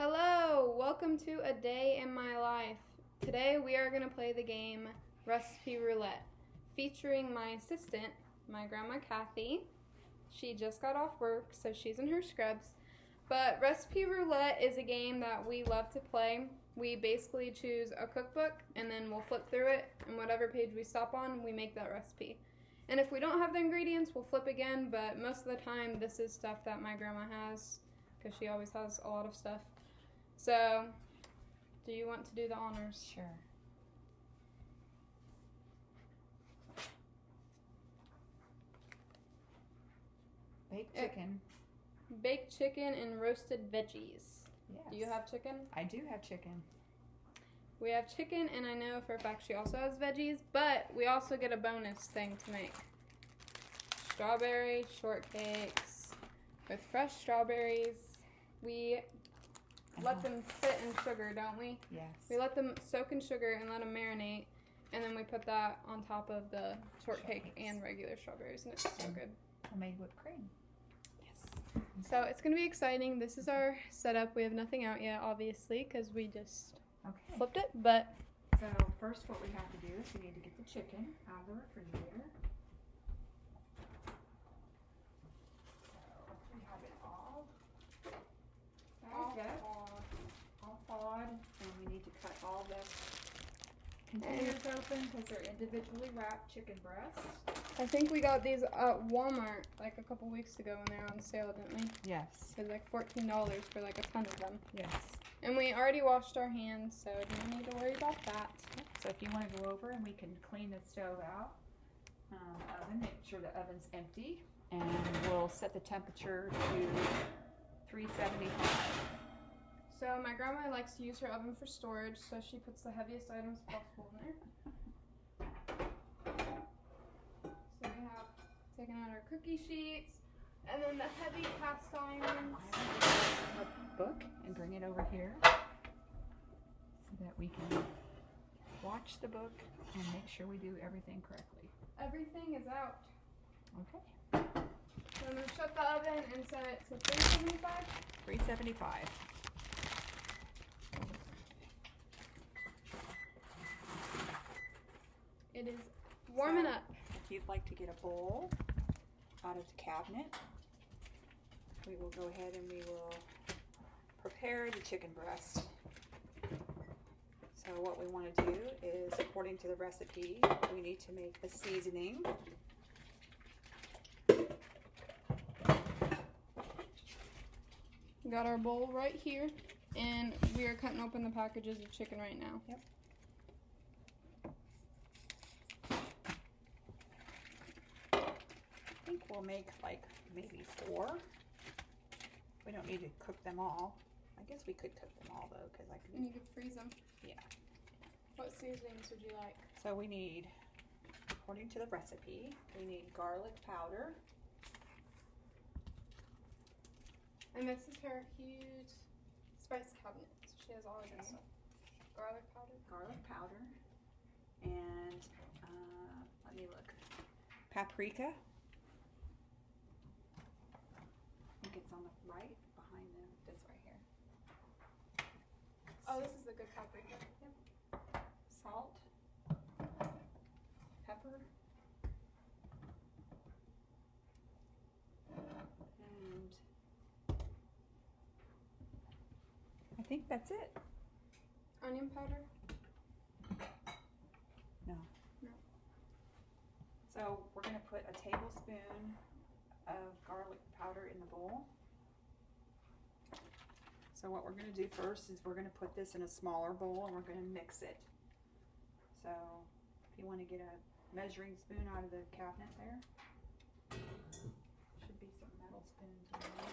Hello, welcome to A Day in My Life. Today we are going to play the game Recipe Roulette, featuring my assistant, my grandma Kathy. She just got off work, so she's in her scrubs. But Recipe Roulette is a game that we love to play. We basically choose a cookbook, and then we'll flip through it, and whatever page we stop on, we make that recipe. And if we don't have the ingredients, we'll flip again, but most of the time this is stuff that my grandma has, because she always has a lot of stuff. So, do you want to do the honors? Sure. Baked chicken. Baked chicken and roasted veggies. Yes. Do you have chicken? I do have chicken. We have chicken, and I know for a fact she also has veggies, but we also get a bonus thing to make. Strawberry shortcakes with fresh strawberries. We let them sit in sugar, don't we? Yes. We let them soak in sugar and let them marinate, and then we put that on top of the shortcake and regular strawberries, and it's so good. Homemade whipped cream. Yes. So it's going to be exciting. This is our setup. We have nothing out yet, obviously, because we just flipped it, but... So first what we have to do is we need to get the chicken out of the refrigerator. So we have it all thawed, and we need to cut all the containers open because they're individually wrapped chicken breasts. I think we got these at Walmart like a couple weeks ago when they were on sale, didn't we? Yes. It was like $14 for like a ton of them. Yes. And we already washed our hands, so no need to worry about that. So if you want to go over and we can clean the stove out, oven, make sure the oven's empty, and we'll set the temperature to 375. So my grandma likes to use her oven for storage, so she puts the heaviest items possible in there. So we have taken out our cookie sheets, and then the heavy cast irons. A book and bring it over here so that we can watch the book and make sure we do everything correctly. Everything is out. Okay. So I'm going to shut the oven and set it to 375. 375. It is warming up. If you'd like to get a bowl out of the cabinet, we will go ahead and we will prepare the chicken breast. So what we want to do is, according to the recipe, we need to make a seasoning. We got our bowl right here, and we are cutting open the packages of chicken right now. Yep. I think we'll make like maybe 4. We don't need to cook them all. I guess we could cook them all though, because I can. And you could freeze them. Yeah. What seasonings would you like? So we need, according to the recipe, we need garlic powder. And this is her huge spice cabinet. So she has all of this stuff. Garlic powder. Garlic powder. And let me look. Paprika. I think it's on the right behind them. This right here. Oh, this is the good paprika. Yep. Salt. Pepper. And I think that's it. Onion powder? No. No. So we're going to put a tablespoon of garlic powder in the bowl. So what we're going to do first is we're going to put this in a smaller bowl and we're going to mix it. So if you want to get a measuring spoon out of the cabinet there, should be some metal spoons in there.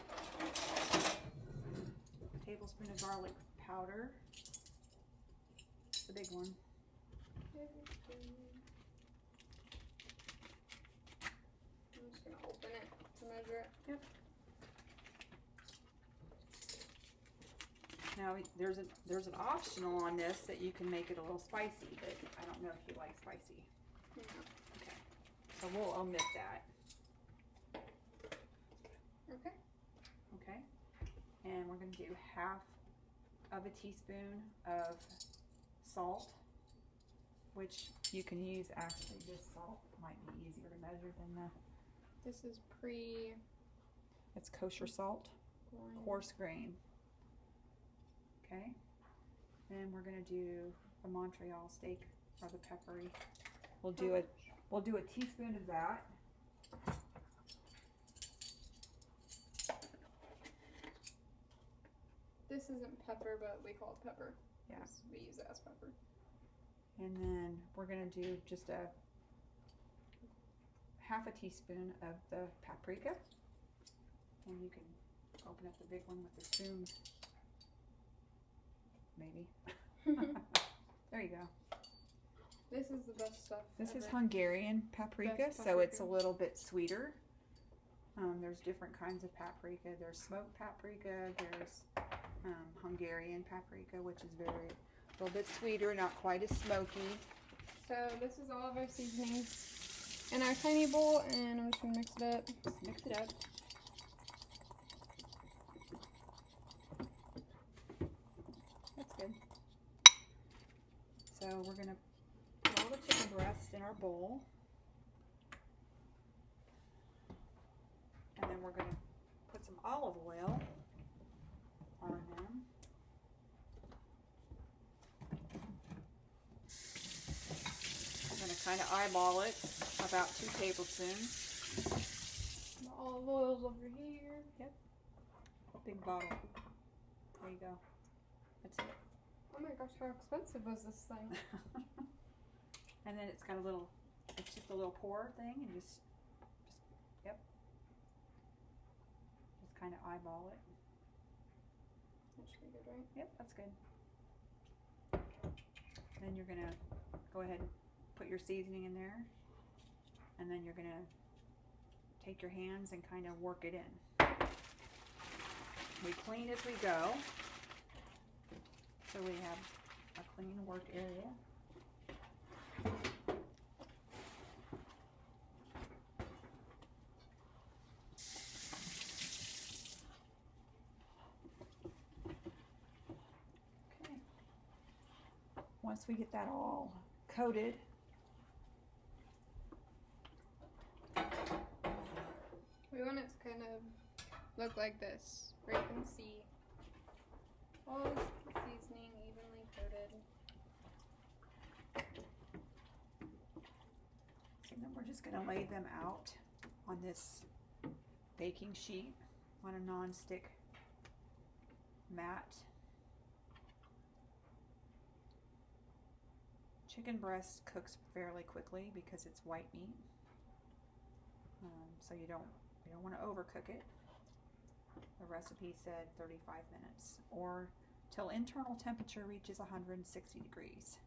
A tablespoon of garlic powder, the big one. I'm just going to open it to measure it. Yep. Now there's an optional on this that you can make it a little spicy, but I don't know if you like spicy. Yeah. Okay. So we'll omit that. Okay. Okay. And we're going to do half of a teaspoon of salt, which you can use actually. This salt might be easier to measure than the. This is It's kosher salt, coarse grain. Okay, then we're gonna do the Montreal steak or the peppery. We'll do a teaspoon of that. This isn't pepper, but we call it pepper. Yeah. We use it as pepper. And then we're gonna do just a half a teaspoon of the paprika. And you can open up the big one with the spoon. Maybe. There you go. This is the best stuff. This ever. is Hungarian paprika, Best so paprika. it's a little bit sweeter. There's different kinds of paprika. There's smoked paprika. There's Hungarian paprika, which is a little bit sweeter, not quite as smoky. So this is all of our seasonings in our tiny bowl, and I'm just gonna mix it up. Just mix it up. That's good. So we're gonna put all the chicken breast in our bowl. And then we're going to put some olive oil on them. I'm going to kind of eyeball it, about 2 tablespoons. The olive oil's over here. Yep. Big bottle. There you go. That's it. Oh my gosh, how expensive was this thing? And then it's got it's just a little pour thing, and just yep. Just kind of eyeball it. That should be good, right? Yep, that's good. Then you're gonna go ahead and put your seasoning in there, and then you're gonna take your hands and kind of work it in. We clean as we go, so we have a clean work area. Once we get that all coated, we want it to kind of look like this, where you can see all the seasoning evenly coated. and then we're just going to lay them out on this baking sheet on a non-stick mat. Chicken breast cooks fairly quickly because it's white meat, so you don't want to overcook it. The recipe said 35 minutes, or till internal temperature reaches 160 degrees.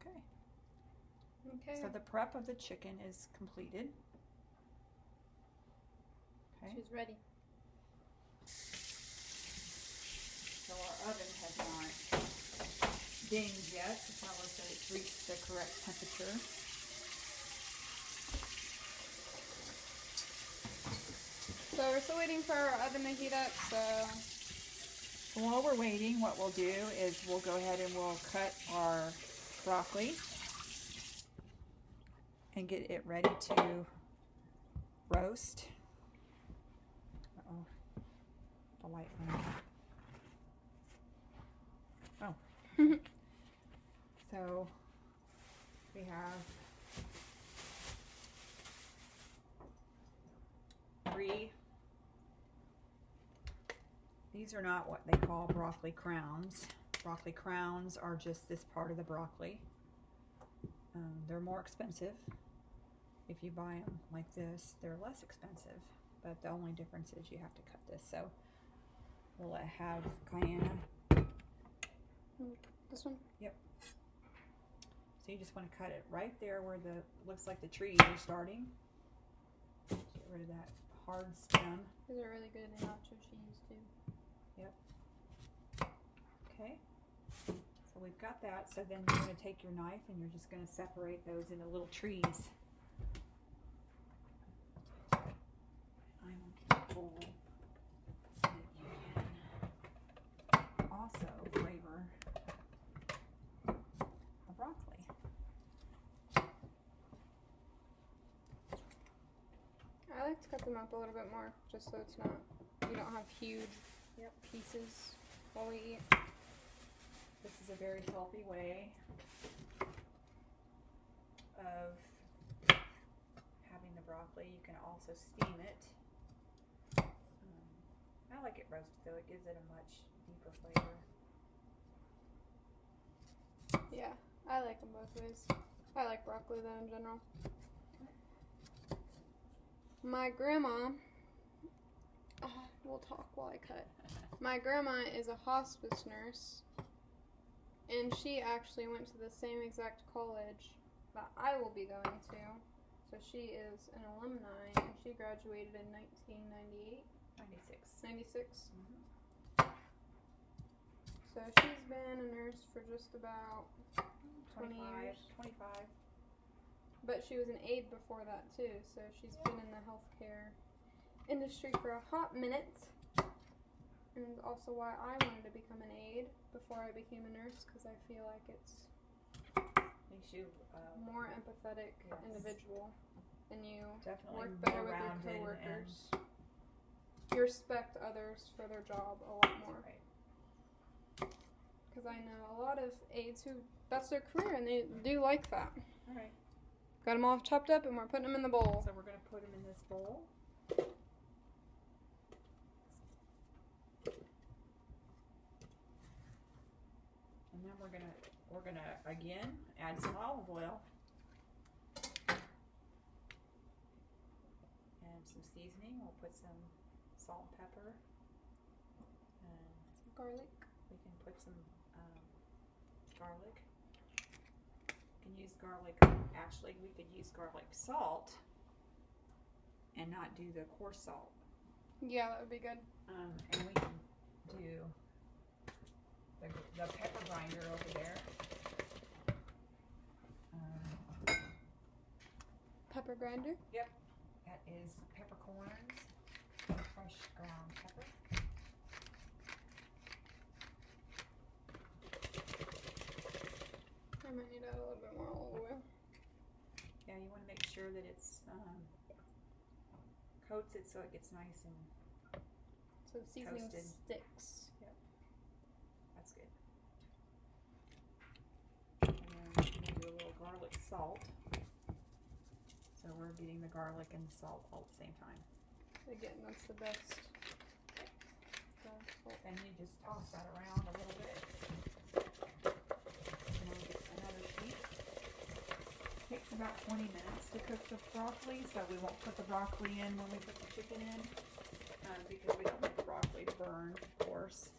Okay. Okay. So the prep of the chicken is completed. Okay. She's ready. So our oven has not dinged yet to tell us that it's reached the correct temperature. So we're still waiting for our oven to heat up, so While we're waiting, what we'll do is we'll go ahead and we'll cut our broccoli and get it ready to roast. Uh-oh, the light went out. Oh. So we have 3. These are not what they call broccoli crowns. Broccoli crowns are just this part of the broccoli. They're more expensive. If you buy them like this, they're less expensive. But the only difference is you have to cut this. So we'll have Guyana. this one. Yep. So you just want to cut it right there where the looks like the trees are starting. Get rid of that hard stem. These are really good in nacho cheese too. Yep. Okay. So we've got that. So then you're going to take your knife and you're just going to separate those into little trees. I will get a bowl. like to cut them up a little bit more, just so it's not, you don't have huge pieces while we eat. This is a very healthy way of having the broccoli. You can also steam it. I like it roasted though, it gives it a much deeper flavor. Yeah, I like them both ways. I like broccoli though in general. My grandma, we'll talk while I cut. My grandma is a hospice nurse, and she actually went to the same exact college that I will be going to. So she is an alumni, and she graduated in 1998. 96. So she's been a nurse for just about 20 years. 25. But she was an aide before that too, so she's been in the healthcare industry for a hot minute. And also why I wanted to become an aide before I became a nurse, because I feel like it's Makes you more empathetic individual, and you definitely work better with your coworkers. You respect others for their job a lot more. Because I know a lot of aides who, that's their career, and they do like that. Alright. Got them all chopped up, and we're putting them in the bowl. So we're going to put them in this bowl. And then we're gonna again add some olive oil and some seasoning. We'll put some salt and pepper, and Garlic. we can put some garlic. We can use garlic. Actually, we could use garlic salt and not do the coarse salt. Yeah, that would be good. And we can do the pepper grinder over there. Pepper grinder? Yep. That is peppercorns, fresh ground pepper. I might need to add a little bit more olive oil. Yeah, you want to make sure that it's coats it so it gets nice and so the seasoning toasted. sticks. Yep. That's good. And then we can do a little garlic salt. So we're getting the garlic and the salt all at the same time. Again, that's the best. And you just toss that around a little bit. And we'll get another sheet. Takes about 20 minutes to cook the broccoli, so we won't put the broccoli in when we put the chicken in, because we don't want the broccoli to burn, of course.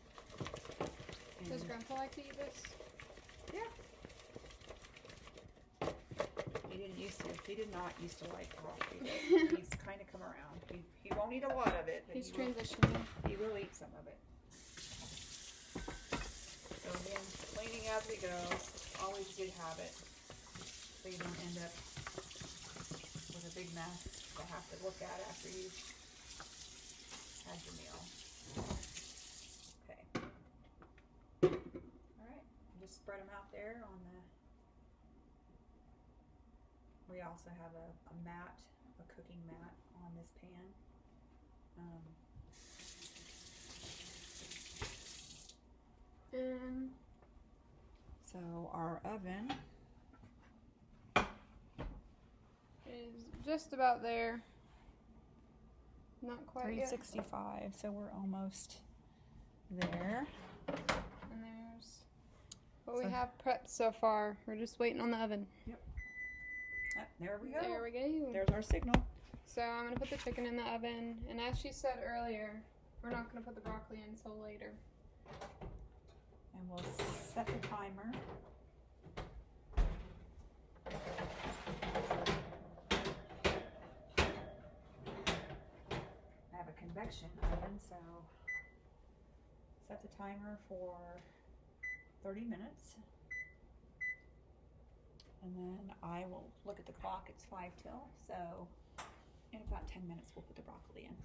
Does Grandpa like to eat this? Yeah. He did not used to like broccoli, but he's kind of come around. He won't eat a lot of it, but He's transitioning. he will eat some of it. So again, cleaning as we go, always a good habit, so you don't end up with a big mess to have to look at after you've had your meal. Okay. Alright, just spread them out there on the... We also have a mat, a cooking mat on this pan. So our oven is just about there. Not quite yet. 365, so we're almost there. And there's what we have prepped so far. We're just waiting on the oven. Yep. There we go. There we go. There's our signal. So I'm going to put the chicken in the oven. And as she said earlier, we're not going to put the broccoli in until later. And we'll set the timer. I have a convection oven, so set the timer for 30 minutes. And then I will look at the clock. It's 5 till, so in about 10 minutes we'll put the broccoli in.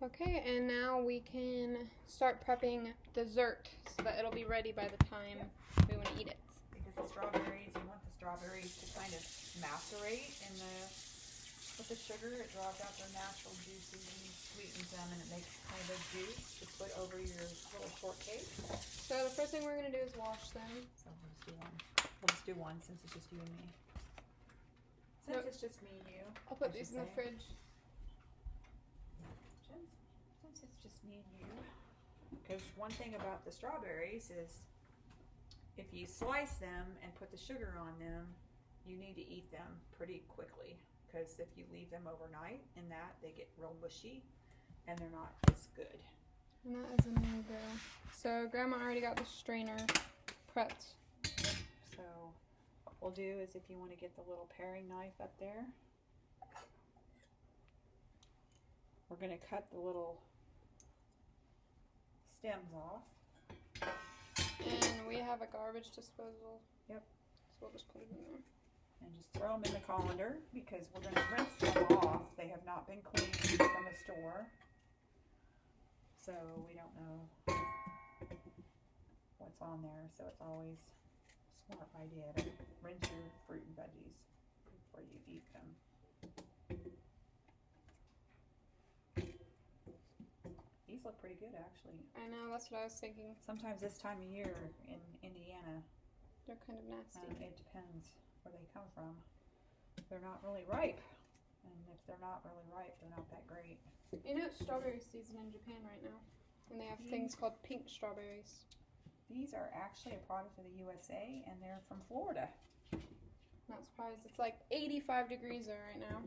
Okay, and now we can start prepping dessert so that it'll be ready by the time we want to eat it. Because the strawberries, you want the strawberries to kind of macerate in the With the sugar, it draws out their natural juices and sweetens them, and it makes kind of a juice to put over your little shortcake. So the first thing we're gonna do is wash them. So we'll just do one. We'll just do one since it's just you and me. Since it's just me and you. I'll put these in the fridge. Since it's just me and you. Because one thing about the strawberries is if you slice them and put the sugar on them, you need to eat them pretty quickly. Because if you leave them overnight in that, they get real mushy and they're not as good. And that is a no-go. So Grandma already got the strainer prepped. So what we'll do is if you want to get the little paring knife up there, we're going to cut the little stems off. And we have a garbage disposal. Yep. So we'll just put it in there. And just throw them in the colander because we're going to rinse them off. They have not been cleaned from the store. So we don't know what's on there. So it's always a smart idea to rinse your fruit and veggies before you eat them. These look pretty good actually. I know, that's what I was thinking. Sometimes this time of year in Indiana, They're kind of nasty. it depends where they come from. They're not really ripe, and if they're not really ripe, they're not that great. You know, it's strawberry season in Japan right now, and they have things called pink strawberries. These are actually a product of the USA, and they're from Florida. Not surprised. It's like 85 degrees there right now.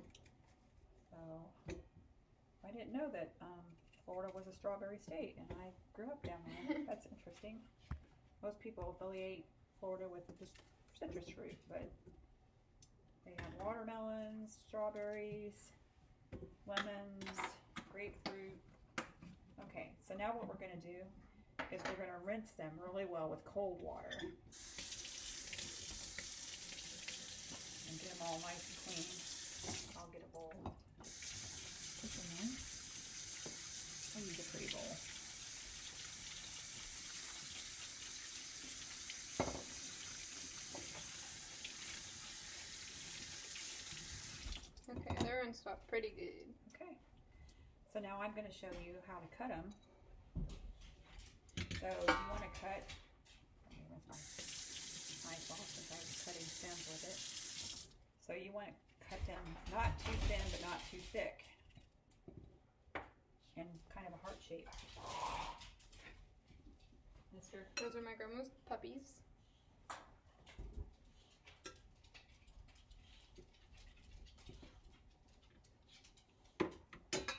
So I didn't know that Florida was a strawberry state, and I grew up down there. That's interesting. Most people affiliate Florida with just citrus fruit, but they have watermelons, strawberries, lemons, grapefruit. Okay, so now what we're going to do is we're going to rinse them really well with cold water and get them all nice and clean. I'll get a bowl. Put them in. I'll use a pretty bowl. Okay, they're rinsed off pretty good. Okay, so now I'm going to show you how to cut them. So you want to cut, let me rinse my knife off since I was cutting stems with it. So you want to cut them not too thin but not too thick, and kind of a heart shape. Those are my grandma's puppies.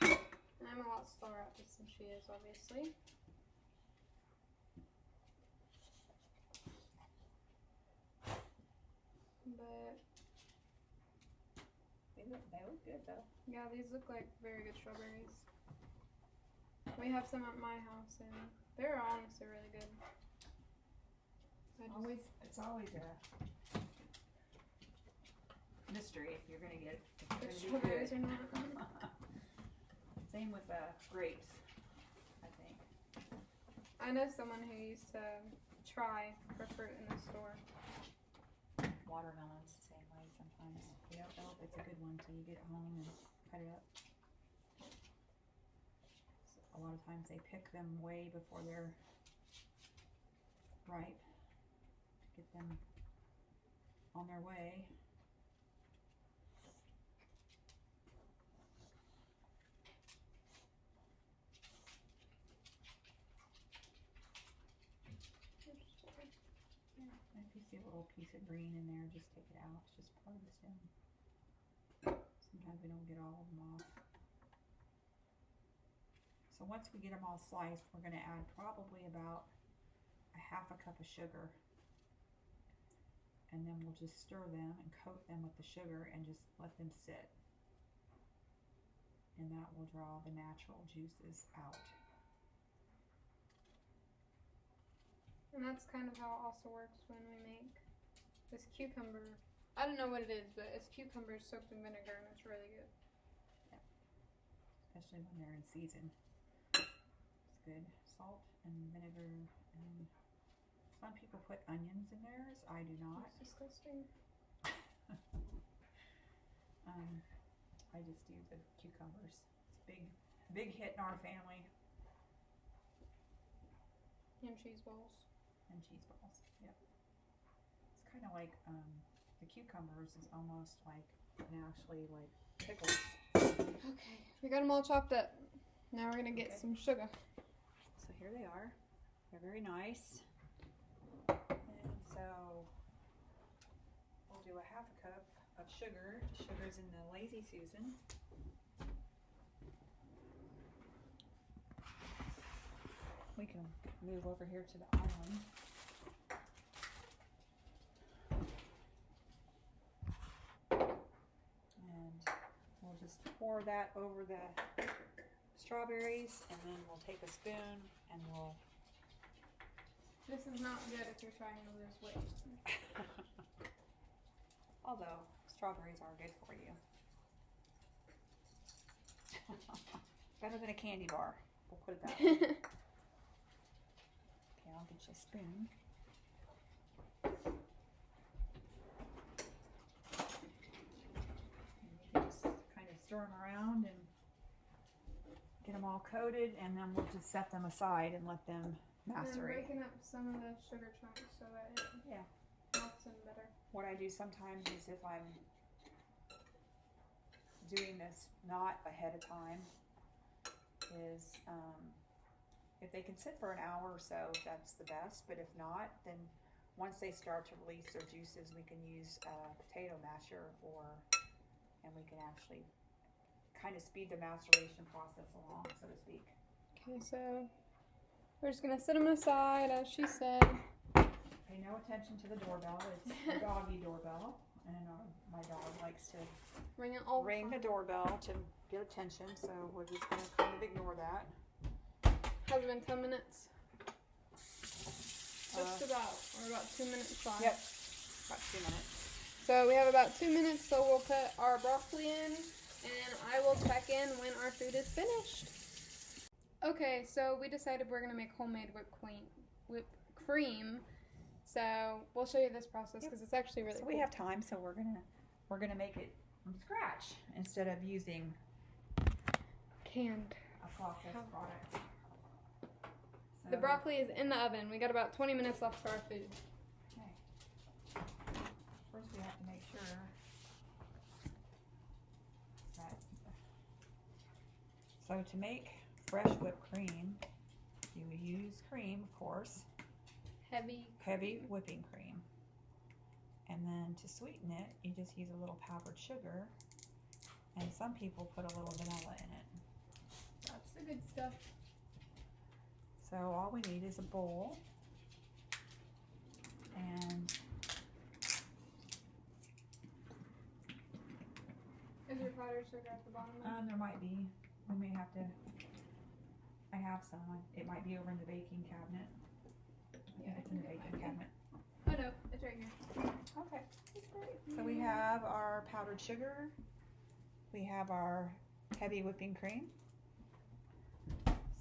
And I'm a lot slower at this than she is, obviously. But They look good though. yeah, these look like very good strawberries. We have some at my house, and they're honestly really good. It's always a mystery if you're going to get The if strawberries they're are going to be not. good. Same with grapes, I think. I know someone who used to try for fruit in the store. Watermelons the same way sometimes. You don't know if it's a good one until you get it home and cut it up. A lot of times they pick them way before they're ripe. Get them on their way. If you see a little piece of green in there, just take it out. It's just part of the stem. Sometimes we don't get all of them off. So once we get them all sliced, we're going to add probably about a half a cup of sugar. And then we'll just stir them and coat them with the sugar and just let them sit. And that will draw the natural juices out. And that's kind of how it also works when we make this cucumber. I don't know what it is, but it's cucumber soaked in vinegar, and it's really good. Yeah. Especially when they're in season. It's good. Salt and vinegar. And some people put onions in theirs. I do not. It's disgusting. I just do the cucumbers. It's a big hit in our family. And cheese balls. And cheese balls. Yep. It's kind of like the cucumbers is almost like actually like pickles. Okay, we got them all chopped up. Now we're gonna get some sugar. So here they are. They're very nice. And so we'll do a half a cup of sugar. Sugar's in the Lazy Susan. We can move over here to the island. And we'll just pour that over the strawberries, and then we'll take a spoon and we'll... This is not good if you're trying to lose weight. Although, strawberries are good for you. Better than a candy bar. We'll put it that way. Okay, I'll get you a spoon. And you can just kind of stir them around and get them all coated, and then we'll just set them aside and let them macerate. I'm breaking up some of the sugar chunks so that it melts in better. What I do sometimes is if I'm doing this not ahead of time is if they can sit for an hour or so, that's the best. But if not, then once they start to release their juices, we can use a potato masher, and we can actually kind of speed the maceration process along, so to speak. Okay, so we're just gonna set them aside, as she said. Pay no attention to the doorbell. It's a doggy doorbell, and my dog likes to ring the doorbell to get attention, so we're just going to kind of ignore that. Has it been 10 minutes? Just about. We're about 2 minutes shy. Yep, about 2 minutes. So we have about 2 minutes, so we'll put our broccoli in, and I will check in when our food is finished. Okay, so we decided we're going to make homemade whipped cream. So we'll show you this process because it's actually really cool. We have time, so we're gonna make it from scratch instead of using canned a processed product. So, the broccoli is in the oven. We got about 20 minutes left for our food. Okay. First, we have to make sure that. So to make fresh whipped cream, you would use cream, of course. Heavy whipping cream. And then to sweeten it, you just use a little powdered sugar, and some people put a little vanilla in it. That's the good stuff. So all we need is a bowl, and is your powdered sugar at the bottom? There might be. We may have to. I have some. It might be over in the baking cabinet. Yeah, it's in the baking cabinet. Oh no, it's right here. Okay. So we have our powdered sugar. We have our heavy whipping cream.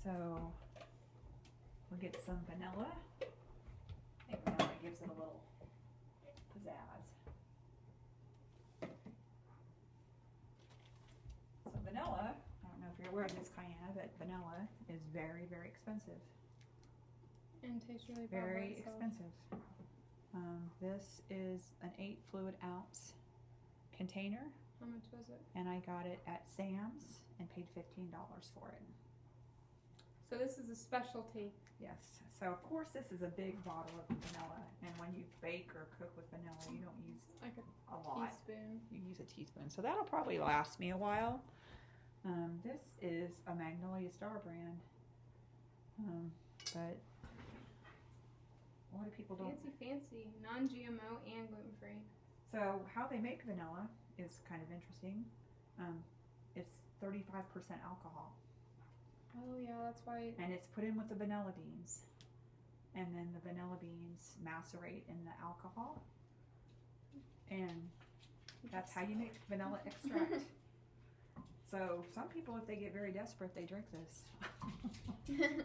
So we'll get some vanilla. I think vanilla gives it a little pizzazz. So vanilla, I don't know if you're aware of this, Kiana, but vanilla is very, very expensive. And tastes really bad. Very expensive. This is an 8 fluid ounce container. How much was it? And I got it at Sam's and paid $15 for it. So this is a specialty. Yes. So of course this is a big bottle of vanilla, and when you bake or cook with vanilla, you don't use like a lot. Teaspoon. You use a teaspoon. So that'll probably last me a while. This is a Magnolia Star brand. But a lot of people don't. Fancy. Non-GMO and gluten-free. So how they make vanilla is kind of interesting. It's 35% alcohol. Oh yeah, that's why. And it's put in with the vanilla beans. And then the vanilla beans macerate in the alcohol. And that's how you make vanilla extract. So some people, if they get very desperate, they drink this. It's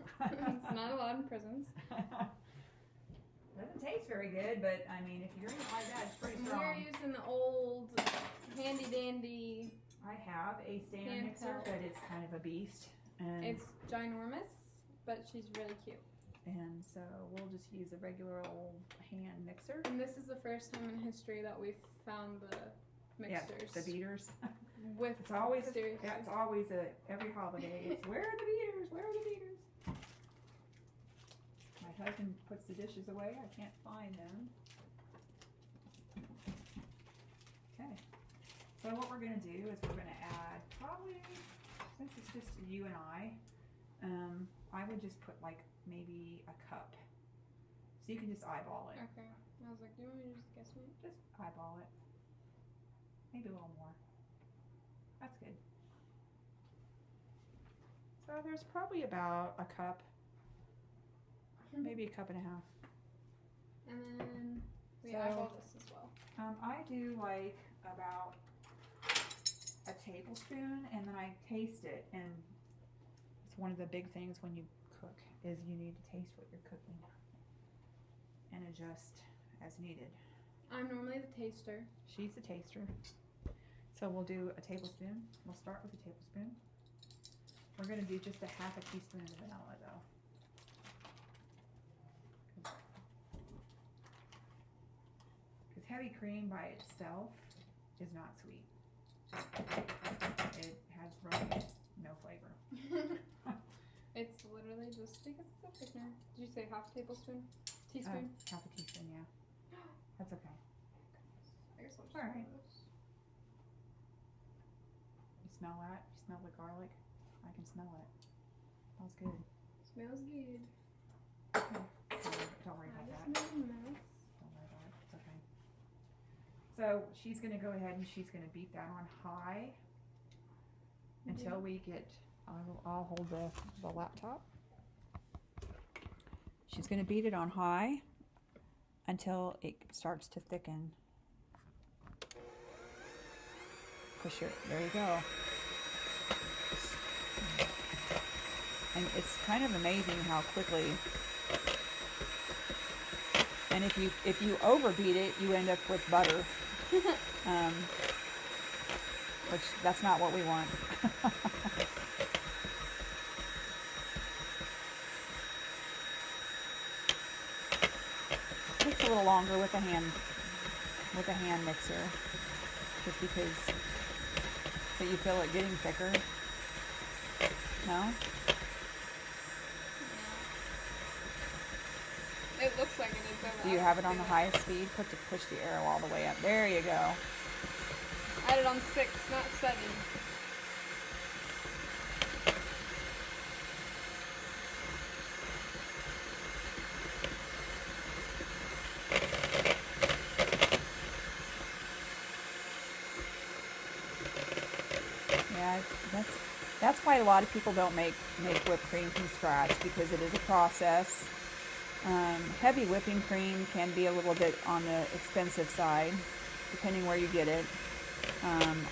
not allowed in prisons. Doesn't taste very good, but I mean, if you drink it like that, it's pretty strong. We're using the old handy dandy I have a stand mixer, Handheld. but it's kind of a beast. And It's ginormous, but she's really cute. And so we'll just use a regular old hand mixer. And this is the first time in history that we've found the mixers. Yeah, the beaters. With It's always seriously. it's always every holiday. It's where are the beaters? Where are the beaters? My husband puts the dishes away. I can't find them. Okay. So what we're gonna do is we're gonna add probably, since it's just you and I would just put like maybe a cup. So you can just eyeball it. Okay. I was like, do you want me to just guess me? Just eyeball it. Maybe a little more. That's good. So there's probably about a cup, maybe a cup and a half. And then we So- eyeball this as well. I do like about a tablespoon, and then I taste it, and it's one of the big things when you cook is you need to taste what you're cooking and adjust as needed. I'm normally the taster. She's the taster. So we'll do a tablespoon. We'll start with a tablespoon. We're going to do just a half a teaspoon of vanilla though. Because heavy cream by itself is not sweet. It has really no flavor. It's literally just because it's a thickener. Did you say half tablespoon? Teaspoon? Half a teaspoon, yeah. That's okay. I guess I'll just all right. do this. You smell that? You smell the garlic? I can smell it. Smells good. Smells good. Okay. So don't worry I about just that. made a mess. Don't worry about it. It's okay. So she's going to go ahead and she's going to beat that on high until we get, I'll hold the laptop. She's going to beat it on high until it starts to thicken. Push it. There you go. And it's kind of amazing how quickly. And if you overbeat it, you end up with butter, which that's not what we want. Takes a little longer with a hand mixer, just because. But you feel it getting thicker. No? It looks like it is. Do you have it on the highest speed? Push the arrow all the way up. There you go. I had it on 6, not 7. Yeah, that's why a lot of people don't make whipped cream from scratch, because it is a process. Heavy whipping cream can be a little bit on the expensive side, depending where you get it.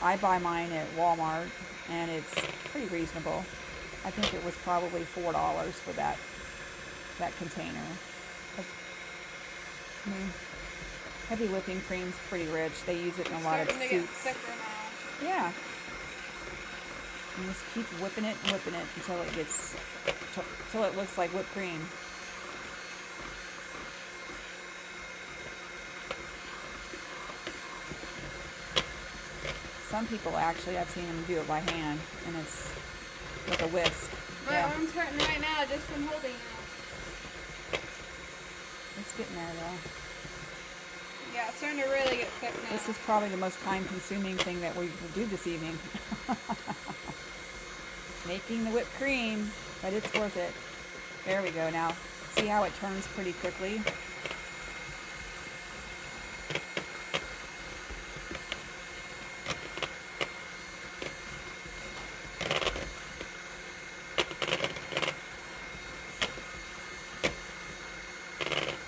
I buy mine at Walmart, and it's pretty reasonable. I think it was probably $4 for that container. I mean, heavy whipping cream's pretty rich. They use it in a lot of Starting to get soups. thicker now. Yeah. And just keep whipping it until it gets, till it looks like whipped cream. Some people actually, I've seen them do it by hand, and it's with a whisk. My arm's hurting right now just from holding it. It's getting there though. Yeah, it's starting to really get thick now. This is probably the most time-consuming thing that we will do this evening. Making the whipped cream, but it's worth it. There we go now. See how it turns pretty quickly?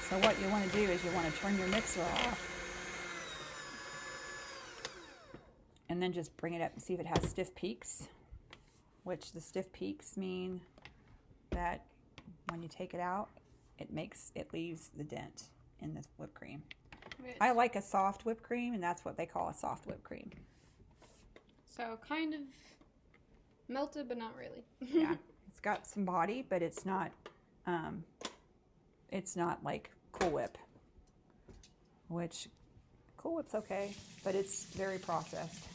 So what you want to do is you want to turn your mixer off. And then just bring it up and see if it has stiff peaks. Which the stiff peaks mean that when you take it out, it leaves the dent in the whipped cream. I like a soft whipped cream, and that's what they call a soft whipped cream. So kind of melted, but not really. Yeah, it's got some body, but it's not like Cool Whip, which Cool Whip's okay, but it's very processed.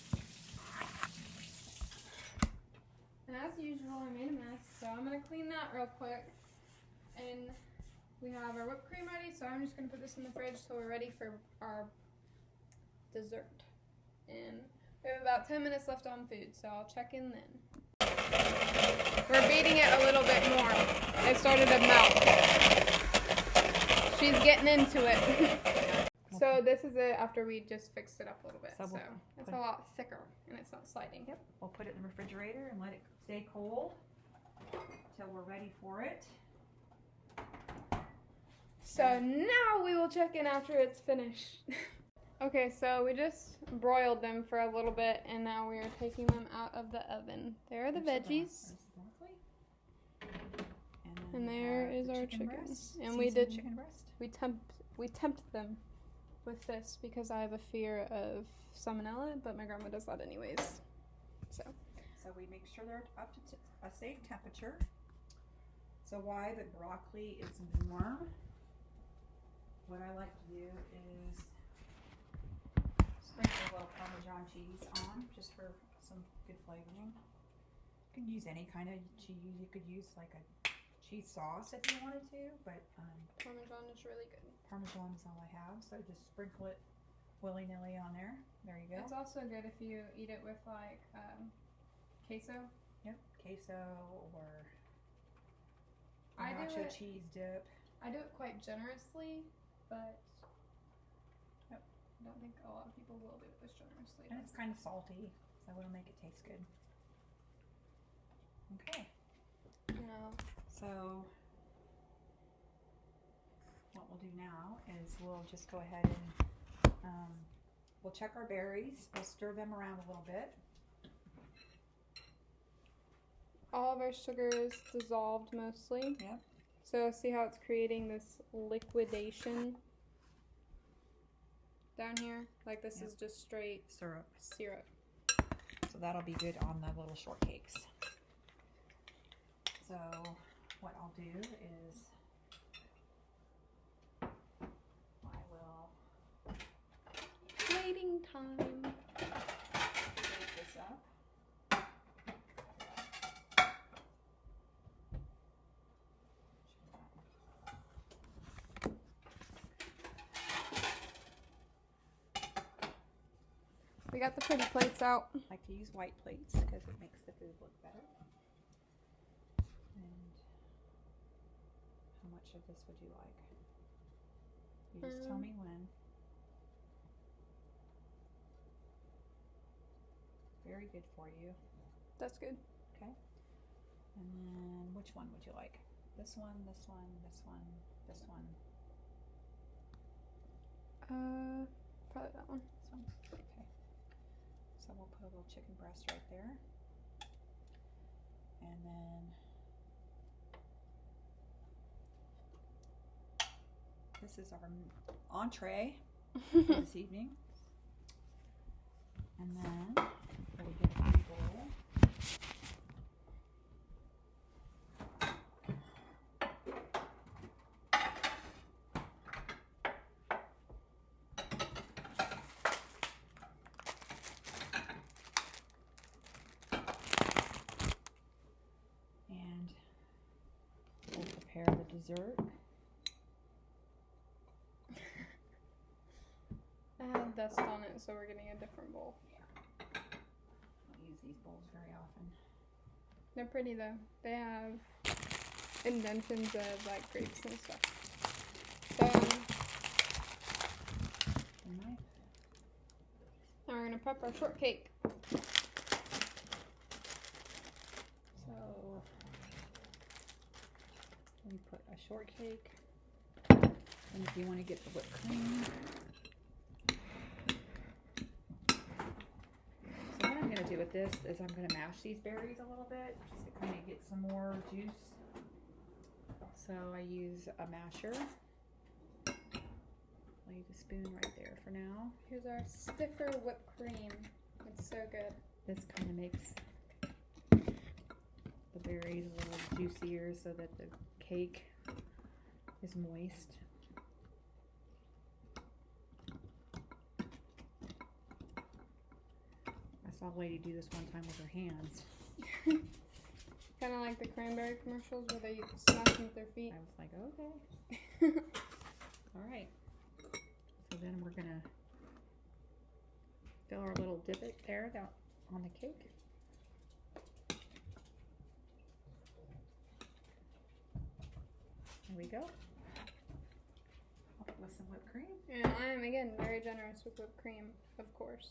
And as usual, I made a mess, so I'm gonna clean that real quick. And we have our whipped cream ready, so I'm just gonna put this in the fridge till we're ready for our dessert. And we have about 10 minutes left on food, so I'll check in then. We're beating it a little bit more. It started to melt. She's getting into it. So this is it after we just fixed it up a little bit. So it's a lot thicker and it's not sliding. Yep. We'll put it in the refrigerator and let it stay cold till we're ready for it. So now we will check in after it's finished. Okay, so we just broiled them for a little bit and now we are taking them out of the oven. There are the veggies. And there is our chicken. And we did chicken breast. We tempt them with this because I have a fear of salmonella, but my grandma does that anyways. So we make sure they're up to a safe temperature. So while the broccoli is warm, what I like to do is sprinkle a little Parmesan cheese on, just for some good flavoring. You can use any kind of cheese. You could use like a cheese sauce if you wanted to, but Parmesan is really good. Parmesan is all I have, so just sprinkle it willy-nilly on there. There you go. It's also good if you eat it with like queso. Yep, queso or I do nacho it- cheese dip. I do it quite generously, but I don't think a lot of people will do it this generously. And it's kind of salty, so it'll make it taste good. Okay. No. So what we'll do now is we'll just go ahead and we'll check our berries. We'll stir them around a little bit. All of our sugar is dissolved mostly. Yep. So see how it's creating this liquidation down here? Like this is just straight Syrup. syrup. So that'll be good on the little shortcakes. So what I'll do is I will Plating time. shake this up. We got the pretty plates out. I like to use white plates because it makes the food look better. And how much of this would you like? You just tell me when. Very good for you. That's good. Okay. And then which one would you like? This one, this one, this one, this one. Probably that one. This one. Okay. So we'll put a little chicken breast right there. And then this is our entree for this evening. And then we'll get a big bowl. And we'll prepare the dessert. I had dust on it, so we're getting a different bowl. I don't use these bowls very often. They're pretty though. They have indentions of like grapes and stuff. So Knife. now we're gonna prep our shortcake. So we put a shortcake, and if you want to get the whipped cream. So what I'm going to do with this is I'm going to mash these berries a little bit just to kind of get some more juice. So I use a masher. I'll use a spoon right there for now. Here's our stiffer whipped cream. It's so good. This kind of makes the berries a little juicier so that the cake is moist. I saw a lady do this one time with her hands. Kind of like the cranberry commercials where they smash them with their feet. I was like, okay. All right. So then we're going to fill our little divot there down on the cake. There we go. With some whipped cream. And I am, again, very generous with whipped cream, of course.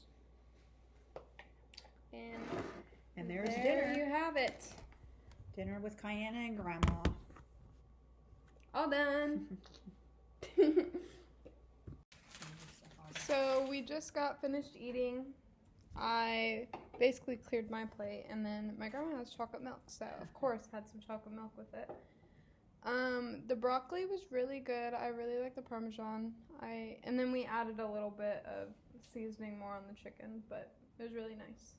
And there's there dinner. you have it. Dinner with Kiana and Grandma. All done. So we just got finished eating. I basically cleared my plate, and then my grandma has chocolate milk, so of course had some chocolate milk with it. The broccoli was really good. I really like the Parmesan. And then we added a little bit of seasoning more on the chicken, but it was really nice.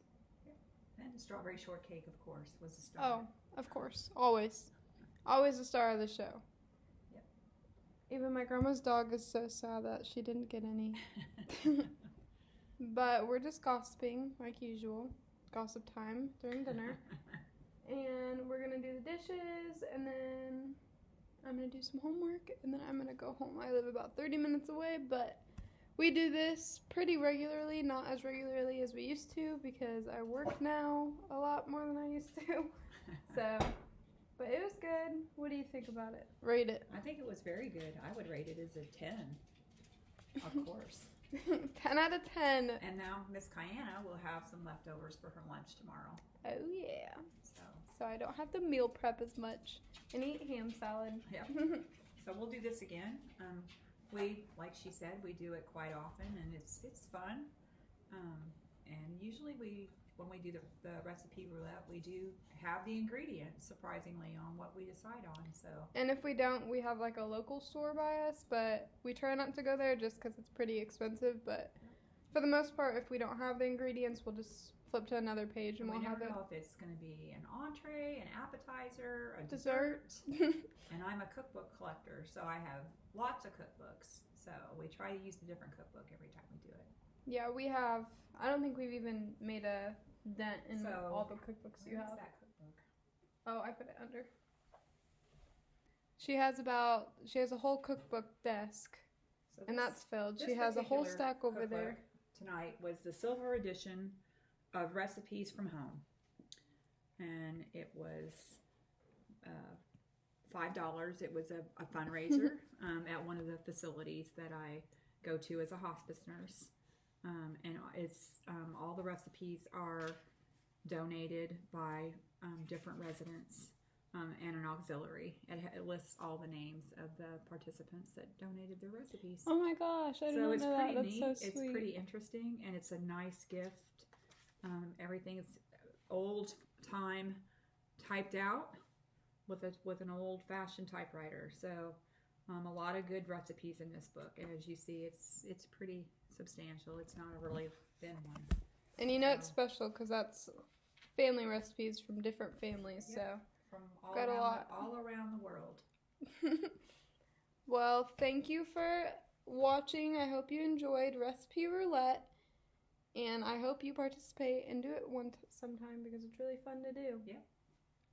And the strawberry shortcake, of course, was the star. Oh, of course. Always. Always the star of the show. Yep. Even my grandma's dog is so sad that she didn't get any. But we're just gossiping, like usual. Gossip time during dinner. And we're going to do the dishes, and then I'm going to do some homework, and then I'm going to go home. I live about 30 minutes away, but we do this pretty regularly, not as regularly as we used to, because I work now a lot more than I used to. So, but it was good. What do you think about it? Rate it. I think it was very good. I would rate it as a 10, of course. 10 out of 10. And now Miss Kiana will have some leftovers for her lunch tomorrow. Oh, yeah. So I don't have to meal prep as much and eat ham salad. Yeah. So we'll do this again. We, like she said, we do it quite often, and it's fun. And usually when we do the recipe roulette, we do have the ingredients, surprisingly, on what we decide on. So. And if we don't, we have like a local store by us, but we try not to go there just because it's pretty expensive. But for the most part, if we don't have the ingredients, we'll just flip to another page and we'll have it. We never know if it's going to be an entree, an appetizer, a Dessert. And I'm a cookbook collector, so I have lots of cookbooks. So we try to use a different cookbook every time we do it. Yeah, we have. I don't think we've even made a dent in all the cookbooks you have. That cookbook? Oh, I put it under. She has a whole cookbook desk, So and that's filled. this She has a whole particular stack over there. cookbook tonight was the silver edition of Recipes from Home, and it was $5. It was a fundraiser at one of the facilities that I go to as a hospice nurse, and it's all the recipes are donated by different residents and an auxiliary. It lists all the names of the participants that donated their recipes. Oh my gosh, I didn't know that. Pretty That's neat. so sweet. It's pretty interesting, and it's a nice gift. Everything is old time typed out with an old fashioned typewriter. So a lot of good recipes in this book, and as you see, it's pretty substantial. It's not a really thin one. And you know it's special because that's family recipes from different families. Yep. So From all around the world. Well, thank you for watching. I hope you enjoyed Recipe Roulette, and I hope you participate and do it sometime because it's really fun to do. Yeah.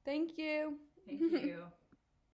Thank you. Thank you.